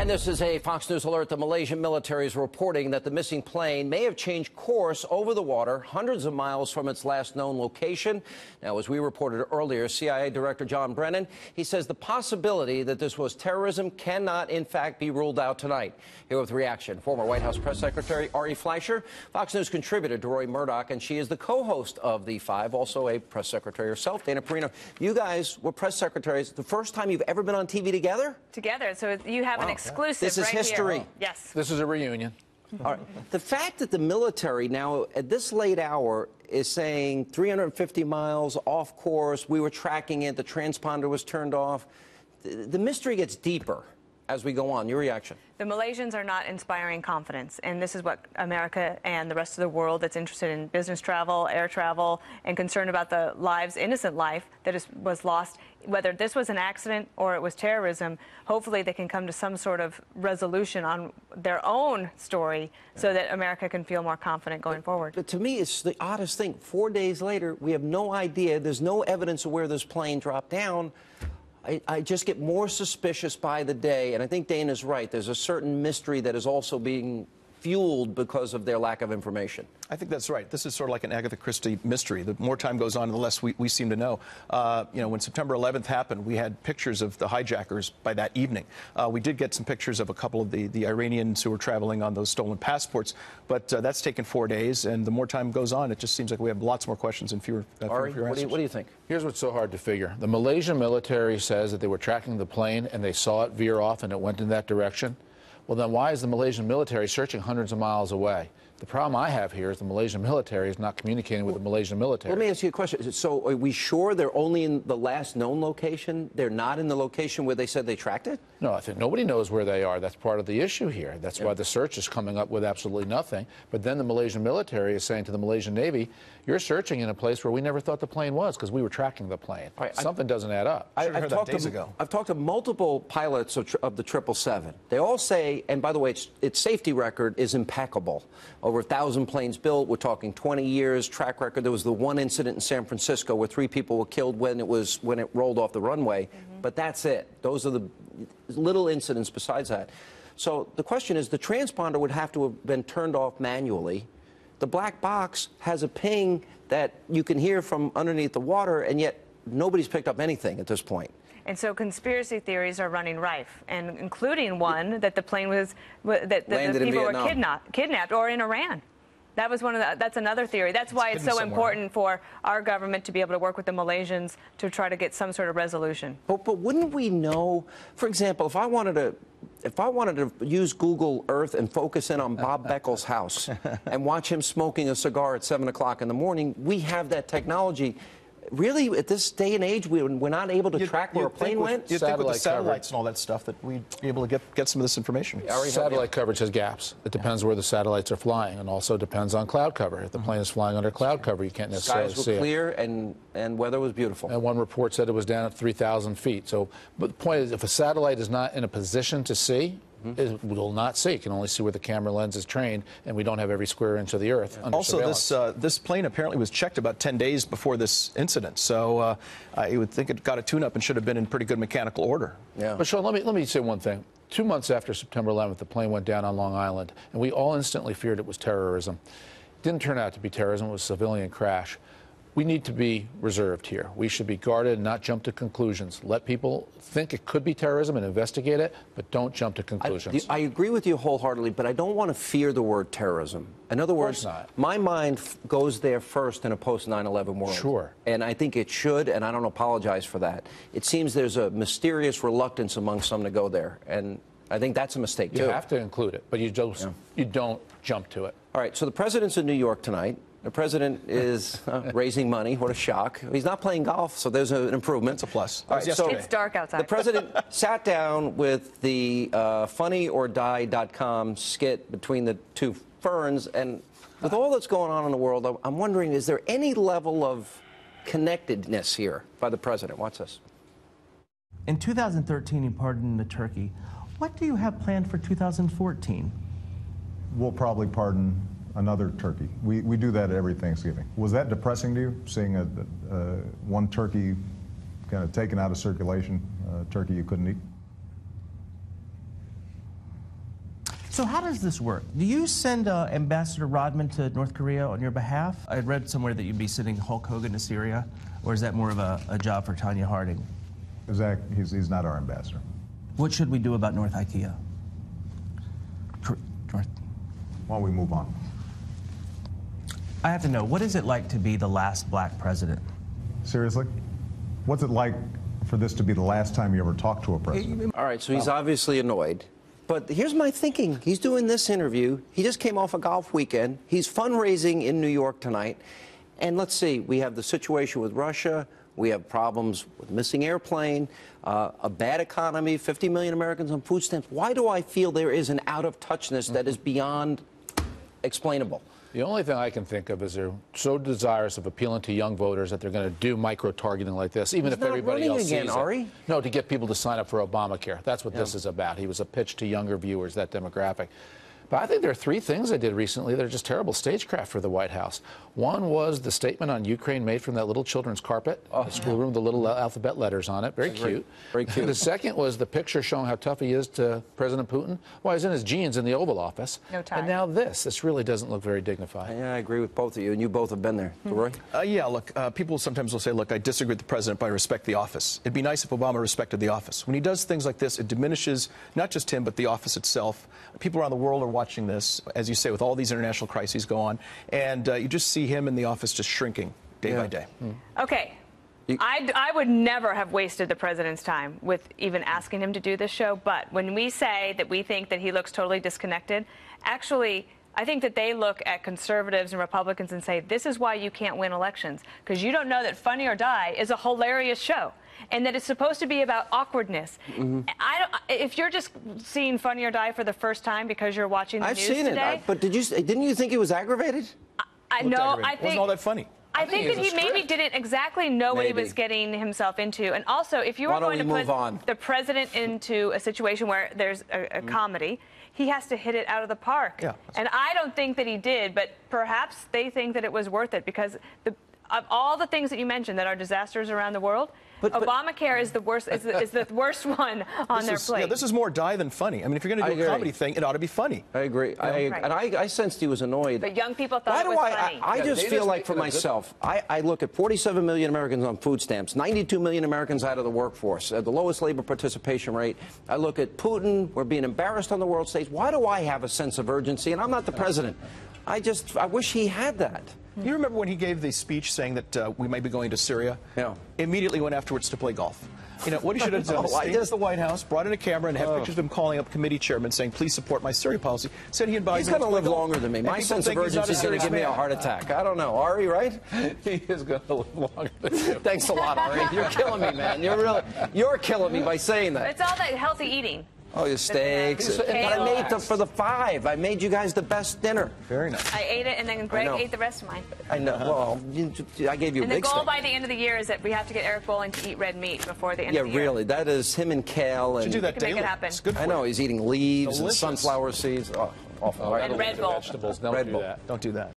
And this is a Fox News alert. The Malaysian military is reporting that the missing plane may have changed course over the water, hundreds of miles from its last known location. Now, as we reported earlier, CIA Director John Brennan, he says the possibility that this was terrorism cannot, in fact, be ruled out tonight. Here with reaction, former White House Press Secretary Ari Fleischer, Fox News contributor Roy Murdoch, and she is the co-host of The Five, also a press secretary herself. Dana Perino, you guys were press secretaries. The first time you've ever been on TV together? Together. So you have an exclusive. This is right history. Here. Yes. This is a reunion. All right. The fact that the military now, at this late hour, is saying 350 miles off course, we were tracking it, the transponder was turned off, the mystery gets deeper as we go on. Your reaction? The Malaysians are not inspiring confidence, and this is what America and the rest of the world that's interested in business travel, air travel, and concerned about the lives, innocent life that was lost, whether this was an accident or it was terrorism. Hopefully they can come to some sort of resolution on their own story so that America can feel more confident going forward. But to me, it's the oddest thing. 4 days later, we have no idea. There's no evidence of where this plane dropped down. I just get more suspicious by the day, and I think Dana's right. There's a certain mystery that is also being fueled because of their lack of information. I think that's right. This is sort of like an Agatha Christie mystery. The more time goes on, the less we seem to know. You know, when September 11th happened, we had pictures of the hijackers by that evening. We did get some pictures of a couple of the Iranians who were traveling on those stolen passports, but that's taken 4 days, and the more time goes on, it just seems like we have lots more questions and fewer Ari, answers. what do you think? Here's what's so hard to figure. The Malaysian military says that they were tracking the plane and they saw it veer off and it went in that direction. Well, then why is the Malaysian military searching hundreds of miles away? The problem I have here is the Malaysian military is not communicating with the Malaysian military. Let me ask you a question. So are we sure they're only in the last known location? They're not in the location where they said they tracked it? No, I think nobody knows where they are. That's part of the issue here. That's why the search is coming up with absolutely nothing. But then the Malaysian military is saying to the Malaysian Navy, you're searching in a place where we never thought the plane was because we were tracking the plane. Right, Something doesn't add up. I've talked to multiple pilots of the 777. They all say, and by the way, its safety record is impeccable. Over 1,000 planes built. We're talking 20 years track record. There was the one incident in San Francisco where 3 people were killed when it rolled off the runway. But that's it. Those are the little incidents besides that. So the question is, the transponder would have to have been turned off manually. The black box has a ping that you can hear from underneath the water, and yet nobody's picked up anything at this point. And so conspiracy theories are running rife, and including one that the plane was that the people were kidnapped or in Iran. That was that's another theory. That's why it's so important for our government to be able to work with the Malaysians to try to get some sort of resolution. But wouldn't we know, for example, if I wanted to use Google Earth and focus in on Bob Beckel's house and watch him smoking a cigar at 7 o'clock in the morning, we have that technology. Really, at this day and age, we're not able to track where a plane went? You'd think with the satellites and all that stuff that we'd be able to get some of this information. Satellite coverage has gaps. It depends where the satellites are flying, and also depends on cloud cover. If the plane is flying under cloud cover, you can't necessarily see it. Skies were clear and weather was beautiful. And one report said it was down at 3,000 feet. So, but the point is, if a satellite is not in a position to see, it will not see. You can only see where the camera lens is trained, and we don't have every square inch of the Earth under surveillance. This plane apparently was checked about 10 days before this incident, so you would think it got a tune-up and should have been in pretty good mechanical order. Yeah. But Sean, let me say one thing. 2 months after September 11th, the plane went down on Long Island, and we all instantly feared it was terrorism. It didn't turn out to be terrorism. It was a civilian crash. We need to be reserved here. We should be guarded and not jump to conclusions. Let people think it could be terrorism and investigate it, but don't jump to conclusions. I agree with you wholeheartedly, but I don't want to fear the word terrorism. In other words, my mind goes there first in a post-9/11 world. Sure. And I think it should, and I don't apologize for that. It seems there's a mysterious reluctance among some to go there, and I think that's a mistake, too. You have to include it, but you don't jump to it. All right, so the president's in New York tonight. The president is raising money. What a shock. He's not playing golf, so there's an improvement. That's a plus. All right, so it's dark outside. The president sat down with the funnyordie.com skit between the two Ferns, and with all that's going on in the world, I'm wondering, is there any level of connectedness here by the president? Watch this. In 2013, you pardoned the turkey. What do you have planned for 2014? We'll probably pardon another turkey. We do that every Thanksgiving. Was that depressing to you, seeing one turkey kind of taken out of circulation, a turkey you couldn't eat? So how does this work? Do you send Ambassador Rodman to North Korea on your behalf? I read somewhere that you'd be sending Hulk Hogan to Syria, or is that more of a job for Tanya Harding? Zach, he's not our ambassador. What should we do about North IKEA? North. Why don't we move on? I have to know, what is it like to be the last black president? Seriously? What's it like for this to be the last time you ever talked to a president? All right, so he's obviously annoyed. But here's my thinking. He's doing this interview. He just came off a golf weekend. He's fundraising in New York tonight. And let's see, we have the situation with Russia. We have problems with missing airplane, a bad economy, 50 million Americans on food stamps. Why do I feel there is an out-of-touchness that is beyond explainable? The only thing I can think of is they're so desirous of appealing to young voters that they're going to do micro-targeting like this, even if everybody else sees it. Ari? No, to get people to sign up for Obamacare. That's what this is about. He was a pitch to younger viewers, that demographic. But I think there are three things I did recently that are just terrible stagecraft for the White House. One was the statement on Ukraine made from that little children's carpet, the schoolroom, the little alphabet letters on it. Very cute. Very cute. The second was the picture showing how tough he is to President Putin. Well, he's in his jeans in the Oval Office. No tie. And now this really doesn't look very dignified. Yeah, I agree with both of you, and you both have been there. Roy? Yeah, look, people sometimes will say, look, I disagree with the president, but I respect the office. It'd be nice if Obama respected the office. When he does things like this, it diminishes not just him, but the office itself. People around the world are watching this, as you say, with all these international crises go on, and you just see him in the office just shrinking day by day. Okay. I would never have wasted the president's time with even asking him to do this show, but when we say that we think that he looks totally disconnected, actually, I think that they look at conservatives and Republicans and say, this is why you can't win elections, because you don't know that Funny or Die is a hilarious show, and that it's supposed to be about awkwardness. If you're just seeing Funny or Die for the first time because you're watching the news today... I've seen it, but didn't you think he was aggravated? I It think... wasn't all that funny. I think that he maybe didn't exactly know what he was getting himself into. And also, if you were going to put the president into a situation where there's a comedy, he has to hit it out of the park. Yeah. And I don't think that he did, but perhaps they think that it was worth it because of all the things that you mentioned that are disasters around the world, Obamacare is the worst. Is the worst one on their plate. Yeah, this is more die than funny. I mean, if you're going to do a comedy thing, it ought to be funny. I agree. And I sensed he was annoyed. But young people thought it was funny. I just feel like for myself, I look at 47 million Americans on food stamps, 92 million Americans out of the workforce, the lowest labor participation rate. I look at Putin. We're being embarrassed on the world stage. Why do I have a sense of urgency? And I'm not the president. I wish he had that. You remember when he gave the speech saying that we might be going to Syria? Yeah. Immediately went afterwards to play golf. You know, what he should have done is stayed at the White House, brought in a camera, and had pictures of him calling up committee chairmen saying, please support my Syria policy. Said he embodies... He's going to live longer than me. My sense of urgency is going to give me a heart attack. I don't know. Ari, right? He is going to live longer than you. Thanks a lot, Ari. You're killing me, man. You're killing me by saying that. It's all that healthy eating. Oh, your steaks. But I made them for the 5. I made you guys the best dinner. Very nice. I ate it, and then Greg ate the rest of mine. I know. Well, I gave you a big steak. And the goal by the end of the year is that we have to get Eric Bolling to eat red meat before the end of the year. Yeah, really. That is him and kale. And Should do that daily. Make it happen. It's good for I know. you. He's eating leaves Delicious. and sunflower seeds. Oh, awful. And Red Bull. Vegetables. Don't Red do Bull. that. Don't do that.